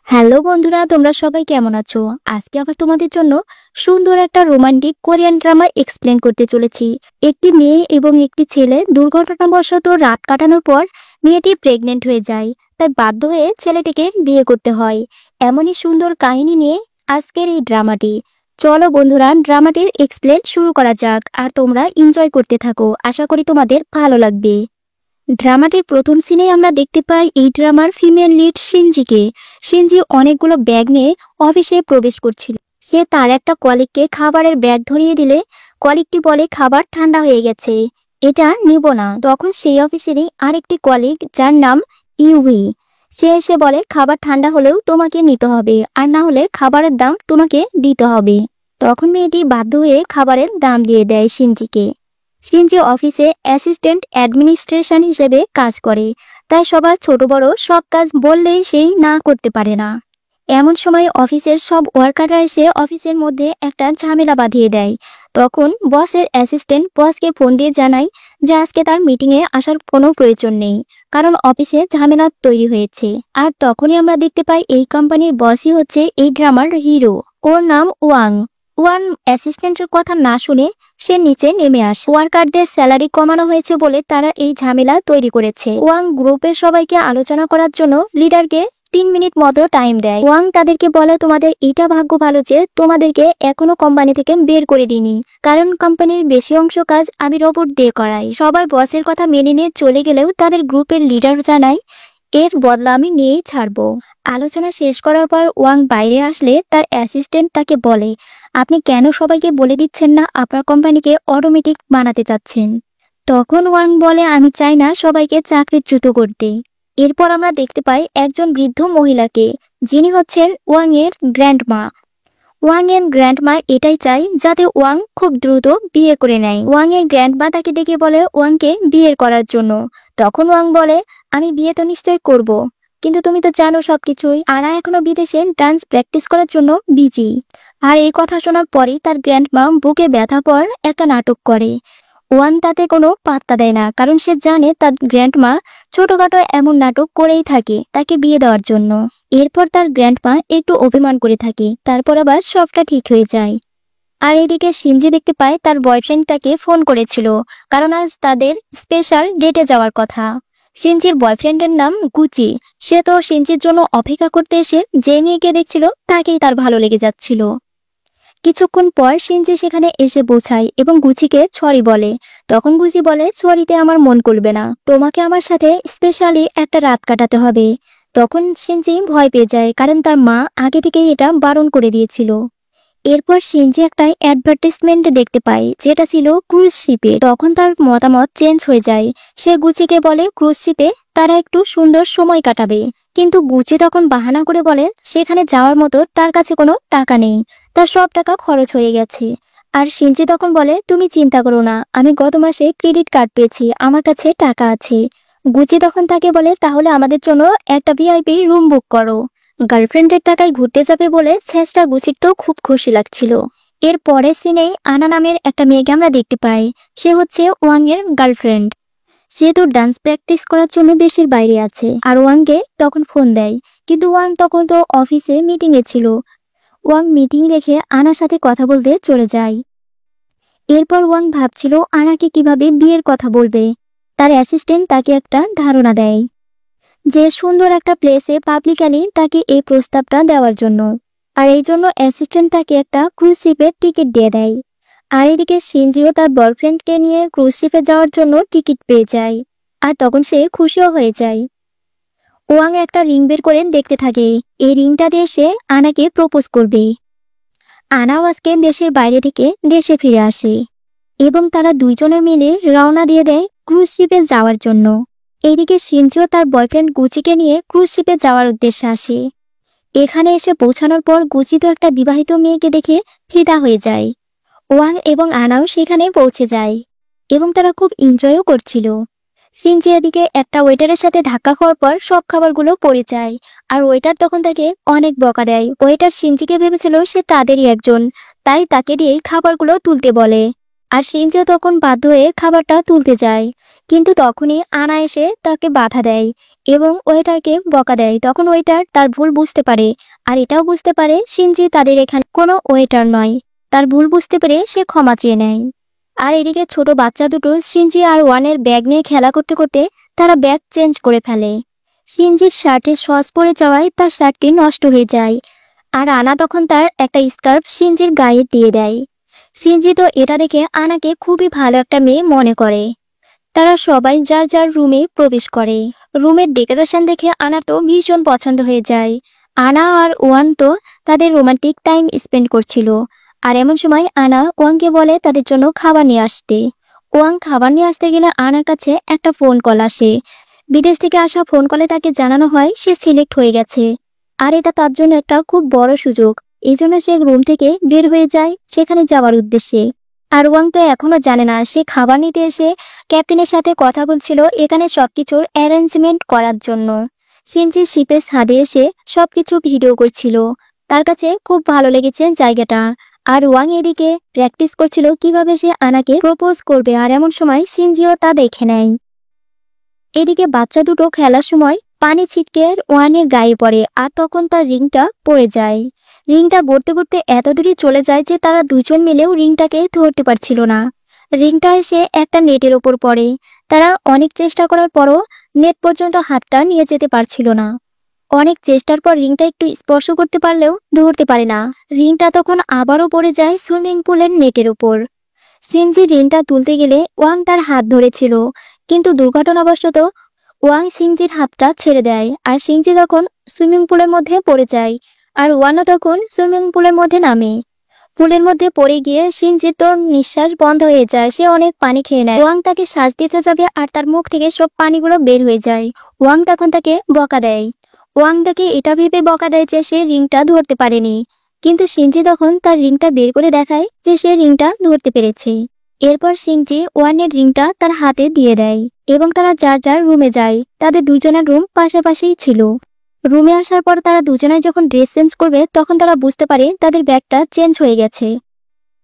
Hello বন্ধুরা, তোমরা সবাই কেমন আছো? আজকে আবার তোমাদের জন্য সুন্দর একটা রোমান্টিক কোরিয়ান ড্রামা এক্সপ্লেন করতে চলেছি। একটি মেয়ে এবং একটি ছেলে দুর্ঘটনাবশত রাত কাটানোর পর মেয়েটি প্রেগনেন্ট হয়ে যায়। তাই বাধ্য হয়ে ছেলেটিকে বিয়ে করতে হয়। এমনই সুন্দর কাহিনী নিয়ে আজকের এই ড্রামাটি। চলো বন্ধুরা, ড্রামাটির এক্সপ্লেন শুরু করা যাক, আর তোমরা এনজয় করতে থাকো। আশা করি তোমাদের ভালো লাগবে। ড্রামাটির প্রথম সিনে আমরা দেখতে পাই এই ড্রামার ফিমেল লিড শিনজিকে। শিনজি অনেকগুলো ব্যাগ নিয়ে অফিসে প্রবেশ করছিল। সে তার একটা কলিগকে খাবারের ব্যাগ ধরিয়ে দিলে কলিগটি বলে খাবার ঠান্ডা হয়ে গেছে, এটা নিব না। তখন সেই অফিসেরই আরেকটি কলিগ, যার নাম ইউহি, সে এসে বলে খাবার ঠান্ডা হলেও তোমাকে নিতে হবে, আর না হলে খাবারের দাম তোমাকে দিতে হবে। তখন মেয়েটি বাধ্য হয়ে খাবারের দাম দিয়ে দেয় শিনজিকে। শিনজি অফিসে অ্যাসিস্ট্যান্ট অ্যাডমিনিস্ট্রেশন হিসেবে কাজ করে, তাই সবার ছোট বড় সব কাজ বললেই সেই না করতে পারে না। এমন সময় অফিসের সব ওয়ার্কাররা এসে অফিসের মধ্যে একটা ঝামেলা বাঁধিয়ে দেয়। তখন বসের অ্যাসিস্ট্যান্ট বসকে ফোন দিয়ে জানায় যে আজকে তার মিটিংয়ে আসার কোনো প্রয়োজন নেই, কারণ অফিসে ঝামেলা তৈরি হয়েছে। আর তখনই আমরা দেখতে পাই এই কোম্পানির বসই হচ্ছে এই ড্রামার হিরো। ওর নাম ওয়াং। ওয়ান অ্যাসিস্ট্যান্টের কথা না শুনে সে নিচে নেমে আসে। ওয়ার্কারদের স্যালারি কমানো হয়েছে বলে তারা এই ঝামেলা তৈরি করেছে। ওয়াং গ্রুপের সবাইকে আলোচনা করার জন্য লিডারকে 3 মিনিট মতো টাইম দেয়। ওয়াং তাদেরকে বলে, তোমাদের এটা ভাগ্য ভালো যে তোমাদেরকে এখনো কোম্পানি থেকে বের করে দিইনি, কারণ কোম্পানির বেশি অংশ কাজ আমি রোবট দিয়ে করাই। সবাই বসের কথা মেনে নিয়ে চলে গেলেও তাদের গ্রুপের লিডার জানায় এর বদলা আমি নিয়েই ছাড়বো। আলোচনা শেষ করার পর ওয়াং বাইরে আসলে তার অ্যাসিস্ট্যান্ট তাকে বলে, আপনি কেন সবাইকে বলে দিচ্ছেন না আপনার কোম্পানিকে অটোমেটিক বানাতে চাচ্ছেন? তখন ওয়াং বলে, আমি চাই না সবাইকে চাকরিচ্যুত করতে। এরপর আমরা দেখতে পাই একজন বৃদ্ধ মহিলাকে, যিনি হচ্ছেন ওয়াং এর গ্র্যান্ডমা। ওয়াং এর গ্র্যান্ডমা এটাই চাই যাতে ওয়াং খুব দ্রুত বিয়ে করে নেয়। ওয়াং এর গ্র্যান্ডমা তাকে ডেকে বলে ওয়াংকে বিয়ে করার জন্য। তখন ওয়াং বলে, আমি বিয়ে তো নিশ্চয় করব, কিন্তু তুমি তো জানো সবকিছুই, আনা এখনো বিদেশে ডান্স প্র্যাকটিস করার জন্য বিজি। আর এই কথা শোনার পরই তার গ্র্যান্ডমা বুকে ব্যথা পর একটা নাটক করে। ওয়ান তাতে কোনো পাত্তা দেয় না, কারণ সে জানে তার গ্র্যান্ডমা ছোটখাটো এমন নাটক করেই থাকে তাকে বিয়ে দেওয়ার জন্য। এরপর তার গ্র্যান্ডমা একটু অভিমান করে থাকে, তারপর আবার সবটা ঠিক হয়ে যায়। আর এদিকে শিনজি দেখতে পায় তার বয়ফ্রেন্ড তাকে ফোন করেছিল, কারণ আজ তাদের স্পেশাল ডেটে যাওয়ার কথা। শিনজির বয়ফ্রেন্ডের নাম গুচি। সে তো শিনজির জন্য অপেক্ষা করতে এসে যে মেয়েকে দেখছিল তাকেই তার ভালো লেগে যাচ্ছিল। কিছুক্ষণ পর শিনজি সেখানে এসে পৌঁছায় এবং গুচিকে সরি বলে। তখন গুচি বলে, সরিতে আমার মন করবে না, তোমাকে আমার সাথে স্পেশালি একটা রাত কাটাতে হবে। তখন শিনজি ভয় পেয়ে যায়, কারণ তার মা আগে থেকেই এটা বারণ করে দিয়েছিল। এরপর শিনজি একটা অ্যাডভার্টাইজমেন্ট দেখতে পায়, যেটা ছিল ক্রুজ শিপে। তখন তার মতামত চেঞ্জ হয়ে যায়। সে গুচিকে বলে ক্রুজ শিপে তারা একটু সুন্দর সময় কাটাবে, কিন্তু গুচি তখন বাহানা করে বলে সেখানে যাওয়ার মতো তার কাছে কোনো টাকা নেই, তার সব টাকা খরচ হয়ে গেছে। আর শিনজি তখন বলে, তুমি চিন্তা করো না, আমি গত মাসে ক্রেডিট কার্ড পেয়েছি, আমার কাছে টাকা আছে। গুচি তখন তাকে বলে, তাহলে আমাদের জন্য একটা ভিআইপি রুম বুক করো। গার্লফ্রেন্ডের টাকায় ঘুরতে যাবে বলে ছেঁচড়া গুচির তো খুব খুশি লাগছিল। এর পরের সিনেই আনা নামের একটা মেয়েকে আমরা দেখতে পাই। সে হচ্ছে ওয়াং এর গার্লফ্রেন্ড। সে তো ডান্স প্র্যাকটিস করার জন্য দেশের বাইরে আছে, আর ওয়াংকে তখন ফোন দেয়, কিন্তু ওয়াং তখন তো অফিসে মিটিং এ ছিল। ওয়াং মিটিং রেখে আনার সাথে কথা বলতে চলে যায়। এরপর ওয়াং ভাবছিল আনাকে কিভাবে বিয়ের কথা বলবে। তার অ্যাসিস্ট্যান্ট তাকে একটা ধারণা দেয় যে সুন্দর একটা প্লেসে পাবলিকালি তাকে এই প্রস্তাবটা দেওয়ার জন্য। আর এই জন্য অ্যাসিস্ট্যান্ট তাকে একটা ক্রুজ শিপের টিকিট দিয়ে দেয়। আর এদিকে শিনজিও তার বয়ফ্রেন্ডকে নিয়ে ক্রুজ শিপে যাওয়ার জন্য টিকিট পেয়ে যায়, আর তখন সে খুশিও হয়ে যায়। ওয়াং একটা রিং বের করে দেখতে থাকে, এই রিংটা দিয়ে সে আনাকে প্রপোজ করবে। আনাও আজকে দেশের বাইরে থেকে দেশে ফিরে আসে এবং তারা দুইজনে মিলে রওনা দিয়ে দেয় ক্রুজ শিপে যাওয়ার জন্য। এইদিকে শিনজিও তার বয়ফ্রেন্ড গুচিকে নিয়ে ক্রুজ শিপে যাওয়ার উদ্দেশ্যে আসে। এখানে এসে পৌঁছানোর পর গুচি তো একটা বিবাহিত মেয়েকে দেখে ফিদা হয়ে যায়। ওয়াং এবং আনাও সেখানে পৌঁছে যায় এবং তারা খুব এনজয়ও করছিল। শিনজি এদিকে একটা ওয়েটারের সাথে ধাক্কা খাওয়ার পর সব খাবারগুলো পড়ে যায়, আর ওয়েটার তখন তাকে অনেক বকা দেয়। ওয়েটার শিনজিকে ভেবেছিল সে তাদেরই একজন, তাই তাকে দিয়েই খাবারগুলো তুলতে বলে। আর শিনজিও তখন বাধ্য হয়ে খাবারটা তুলতে যায়, কিন্তু তখনই আনা এসে তাকে বাধা দেয়। এবং ওয়েটারকে বকা দেয়। তখন ওয়েটার তার ভুল বুঝতে পারে আর এটাও বুঝতে পারে শিনজি তাদের এখানে কোনো ওয়েটার নয়। তার ভুল বুঝতে পেরে সে ক্ষমা চেয়ে নেয়। আর এদিকে ছোট বাচ্চা দুটো শিনজি আর ওয়ানের ব্যাগ নিয়ে খেলা করতে করতে তারা ব্যাগ চেঞ্জ করে ফেলে। শিনজির শার্টে সস পড়ে যাওয়ায় তার শার্টটি নষ্ট হয়ে যায় আর আনা তখন তার একটা স্কার্ফ শিনজির গায়ে দিয়ে দেয়। শিনজি তো এটা দেখে আনাকে খুবই ভালো একটা মেয়ে মনে করে। তারা সবাই যার যার রুমে প্রবেশ করে। রুমের ডেকোরেশন দেখে আনার তো ভীষণ পছন্দ হয়ে যায়। আনা আর ওয়ান তো তাদের রোমান্টিক টাইম স্পেন্ড করছিল। আর এমন সময় আনা ওয়াংকে বলে তাদের জন্য খাবার নিয়ে আসতে। ওয়াং খাবার নিয়ে আসতে গেলে আনার কাছে একটা ফোন কল আসে। বিদেশ থেকে আসা ফোন কলে তাকে জানানো হয় সে সিলেক্ট হয়ে গেছে। আর এটা তার জন্য একটা খুব বড় সুযোগ। এই জন্য সে রুম থেকে বের হয়ে যায় সেখানে যাওয়ার উদ্দেশ্যে। আর ওয়াং তো এখনো জানে না সে খাবার নিতে এসে ক্যাপ্টেনের সাথে কথা বলছিল এখানে সবকিছুর অ্যারেঞ্জমেন্ট করার জন্য। শিনজি শিপের ছাদে এসে সবকিছু ভিডিও করছিল। তার কাছে খুব ভালো লেগেছে জায়গাটা। আর ওয়াং এদিকে প্র্যাকটিস করছিল কিভাবে সে আনাকে প্রপোজ করবে। আর এমন সময় শিনজিও তা দেখে নেয়। এদিকে বাচ্চা দুটো খেলার সময় পানি ছিটকে ওয়ানের গায়ে পড়ে আর তখন তার রিংটা পড়ে যায়। রিংটা গড়তে গড়তে এত দূরে চলে যায় যে তারা দুজন মিলেও রিংটাকে ধরতে পারছিল না। রিংটা এসে একটা নেটের ওপর পড়ে। তারা অনেক চেষ্টা করার পরও নেট পর্যন্ত হাতটা নিয়ে যেতে পারছিল না। অনেক চেষ্টার পর রিংটা একটু স্পর্শ করতে পারলেও ধরতে পারে না। রিংটা তখন আবারও পড়ে যায় সুইমিং পুলের নেটের ওপর। শিনজি রিংটা তুলতে গেলে ওয়াং তার হাত ধরেছিল, কিন্তু দুর্ঘটনাবশত ওয়াং শিনজির হাতটা ছেড়ে দেয় আর শিনজি তখন সুইমিং পুলের মধ্যে পড়ে যায়। আর ওয়ানও তখন সুইমিং পুলের মধ্যে নামে। পুলের মধ্যে পড়ে গিয়ে শিনজির তো নিঃশ্বাস বন্ধ হয়ে যায়। সে অনেক পানি খেয়ে নেয়। ওয়াং তাকে শ্বাস দিতে যাবে আর তার মুখ থেকে সব পানিগুলো বের হয়ে যায়। ওয়াং তখন তাকে বকা দেয়। ওয়াং তাকে এটা ভেবে বকা দেয় যে সে রিংটা ধরতে পারেনি, কিন্তু শিনজি তখন তার রিংটা বের করে দেখায় যে সে রিংটা ধরতে পেরেছে। এরপর শিনজি ওয়ানের রিংটা তার হাতে দিয়ে দেয় এবং তারা যার যার রুমে যায়। তাদের দুজনের রুম পাশাপাশিই ছিল। রুমে আসার পর তারা দুজনাই যখন ড্রেস চেঞ্জ করবে তখন তারা বুঝতে পারে তাদের ব্যাগটা চেঞ্জ হয়ে গেছে।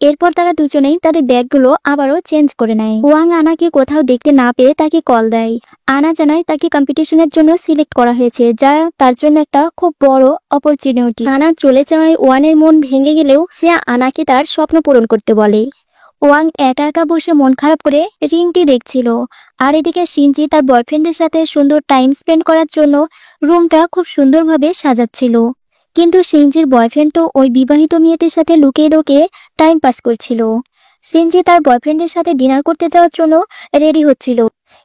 এরপর তারা দুজনেই তাদের ব্যাগগুলো আবারও চেঞ্জ করে নেয়। ওয়াং আনাকে কোথাও দেখতে না পেয়ে তাকে কল দেয়। আনা জানায় তাকে কম্পিটিশনের জন্য সিলেক্ট করা হয়েছে, যা তার জন্য একটা খুব বড় অপরচুনিটি। আনা চলে যাওয়ায় ওয়ানের মন ভেঙে গেলেও সে আনাকে তার স্বপ্ন পূরণ করতে বলে। ওয়াং একা একা বসে মন খারাপ করে রিংটি দেখছিল। আর এদিকে শিনজি তার বয়ফ্রেন্ডের সাথে সুন্দর টাইম স্পেন্ড করার জন্য রুমটা খুব সুন্দরভাবে সাজাচ্ছিল। কিন্তু শিনজির বয়ফ্রেন্ড তো ওই বিবাহিত মেয়েটির সাথে লুকিয়ে লুকিয়ে টাইম পাস করছিল। শিনজি তার বয়ফ্রেন্ডের সাথে ডিনার করতে যাওয়ার জন্য রেডি হচ্ছিল,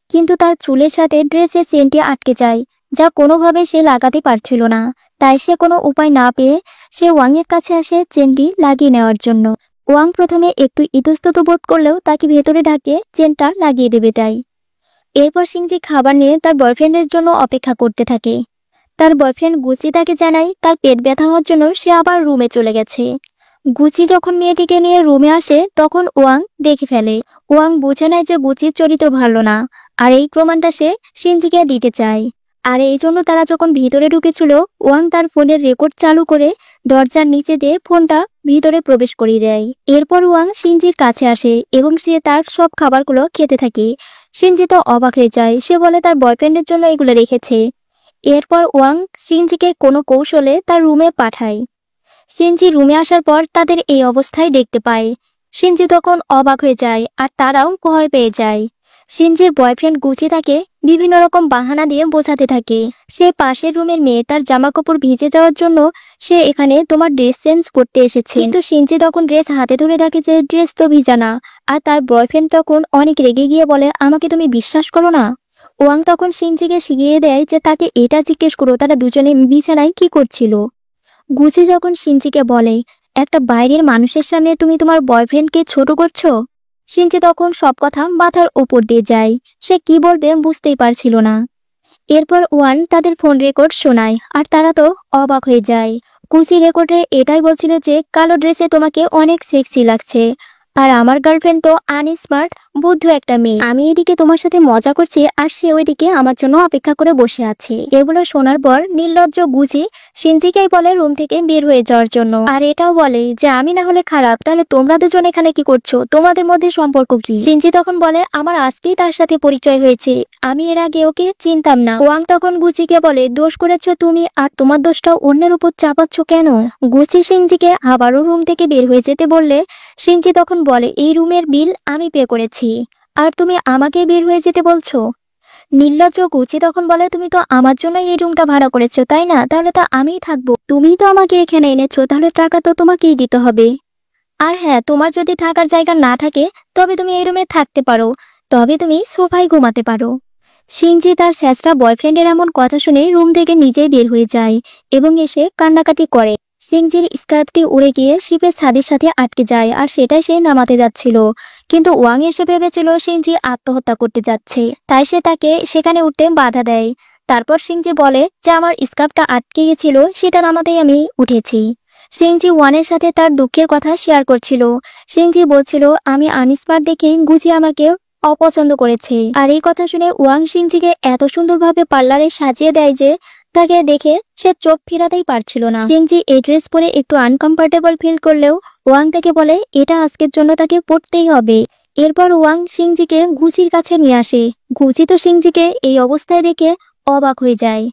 কিন্তু তার চুলের সাথে ড্রেসের চেনটি আটকে যায়, যা কোনোভাবে সে লাগাতে পারছিল না। তাই সে কোনো উপায় না পেয়ে সে ওয়াংয়ের কাছে আসে চেনটি লাগিয়ে নেওয়ার জন্য। ওয়াং প্রথমে একটু ইতস্তত বোধ করলেও তাকে ভেতরে ঢাকে চেনটা লাগিয়ে দেবে তাই। এরপর শিনজি খাবার নিয়ে তার বয়ফ্রেন্ডের জন্য অপেক্ষা করতে থাকে। তার বয়ফ্রেন্ড গুচি তাকে জানায় তার পেট ব্যথা হওয়ার জন্য সে আবার রুমে চলে গেছে। গুচি যখন মেয়েটিকে নিয়ে রুমে আসে তখন ওয়াং দেখে ফেলে। ওয়াং বুঝে নেয় যে গুচির চরিত্র ভালো না, আর এই প্রমাণটা সে শিনজিকে দিতে চায়। আর এই জন্য তারা যখন ভিতরে ঢুকেছিল ওয়াং তার ফোনের রেকর্ড চালু করে দরজার নিচে দিয়ে ফোনটা ভিতরে প্রবেশ করিয়ে দেয়। এরপর ওয়াং শিনজির কাছে আসে এবং সে তার সব খাবারগুলো খেতে থাকে। শিনজি তো অবাক হয়ে যায়। সে বলে তার বয়ফ্রেন্ডের জন্য এগুলো রেখেছে। এরপর ওয়াং শিনজিকে কোনো কৌশলে তার রুমে পাঠায়। শিনজি রুমে আসার পর তাদের এই অবস্থায় দেখতে পায়। শিনজি তখন অবাক হয়ে যায় আর তারাও ভয় পেয়ে যায়। শিনজির বয়ফ্রেন্ড গুচি তাকে বিভিন্ন রকম বাহানা দিয়ে বোঝাতে থাকে সে পাশের রুমের মেয়ে, তার জামা কাপড় ভিজে যাওয়ার জন্য সে এখানে তোমার ড্রেস চেঞ্জ করতে এসেছে। কিন্তু শিনজি তখন ড্রেস হাতে ধরে দেখে যে ড্রেস তো ভিজা না। আর তার বয়ফ্রেন্ড তখন অনেক রেগে গিয়ে বলে আমাকে তুমি বিশ্বাস করো না। ওয়াং তখন শিনজিকে শিখিয়ে দেয় যে তাকে এটা জিজ্ঞেস করো তারা দুজনে বিছানায় কি করছিল। গুচি যখন শিনজিকে বলে একটা বাইরের মানুষের সামনে তুমি তোমার বয়ফ্রেন্ডকে ছোট করছো, শিনজি তখন সব কথা মাথার উপর দিয়ে যায়। সে কি বলবে বুঝতেই পারছিল না। এরপর ওয়ান তাদের ফোন রেকর্ড শোনায় আর তারা তো অবাক হয়ে যায়। গুচি রেকর্ডে এটাই বলছিল যে কালো ড্রেসে তোমাকে অনেক সেক্সি লাগছে। আর আমার গার্লফ্রেন্ড তো আনস্মার্ট, বুদ্ধু একটা মেয়ে। আমি এদিকে তোমার সাথে মজা করছি আর সে ওইদিকে আমার জন্য অপেক্ষা করে বসে আছে। এগুলো শোনার পর নির্লজ্জ গুচি সিনজিকেই বলে রুম থেকে বের হয়ে যাওয়ার জন্য, আর এটাও বলে যে আমি না হলে খারাপ, তাহলে তোমরা দুজন এখানে কি করছো, তোমাদের মধ্যে সম্পর্ক কি? সিনজি তখন বলে আমার আজকেই তার সাথে পরিচয় হয়েছে, আমি এর আগে ওকে চিনতাম না। ওয়াং তখন গুচিকে বলে দোষ করেছো তুমি, আর তোমার দোষটা অন্যের উপর চাপাচ্ছ কেন? গুচি সিনজিকে আবারও রুম থেকে বের হয়ে যেতে বললে সিনজি তখন বলে এই রুমের বিল আমি পে করেছি, আর তুমি আমাকে বের হয়ে যেতে বলছো? নির্লজ্জ গুচি তখন বলে তুমি তো আমার জন্য এই রুমটা ভাড়া করেছো তাই না, তাহলে তো আমিই থাকবো, তুমিই তো আমাকে এখানে এনেছো, তাহলে টাকা তো তোমাকেই দিতে হবে। আর হ্যাঁ, তোমার যদি থাকার জায়গা না থাকে তবে তুমি এই রুমে থাকতে পারো, তবে তুমি সোফায় ঘুমাতে পারো। সিনজি তার স্যাসরা বয়ফ্রেন্ডের এমন কথা শুনে রুম থেকে নিজেই বের হয়ে যায় এবং এসে কান্নাকাটি করে। সিনজির স্কার্ফটি উড়ে গিয়ে শিপের ছাদের সাথে আটকে যায়, আর সেটাই সে নামাতে যাচ্ছিল, কিন্তু ওয়াং এসে ভেবেছিল সিনজি আত্মহত্যা করতে যাচ্ছে, তাই সে তাকে সেখানে উঠতে বাধা দেয়। তারপর সিনজি বলে যে আমার স্কার্ফটা আটকে গেছিল, সেটা নামাতেই আমি উঠেছি। সিনজি ওয়ানের সাথে তার দুঃখের কথা শেয়ার করছিল। সিনজি বলছিল আমি আনস্মার্ট দেখেই গুজি আমাকে অপছন্দ করেছে, আর এই কথা শুনে ওয়াং সিনজিকে এত সুন্দরভাবে পার্লারে সাজিয়ে দেয় যে তাকে দেখে সে চোখ ফেরাতেই পারছিল না। সিনজি এই ড্রেস পরে একটু আনকমফোর্টেবল ফিল করলেও ওয়াং তাকে বলে এটা আজকের জন্য তাকে পড়তেই হবে। এরপর ওয়াং সিনজিকে গুচির কাছে নিয়ে আসে। গুচি তো সিনজিকে এই অবস্থায় দেখে অবাক হয়ে যায়।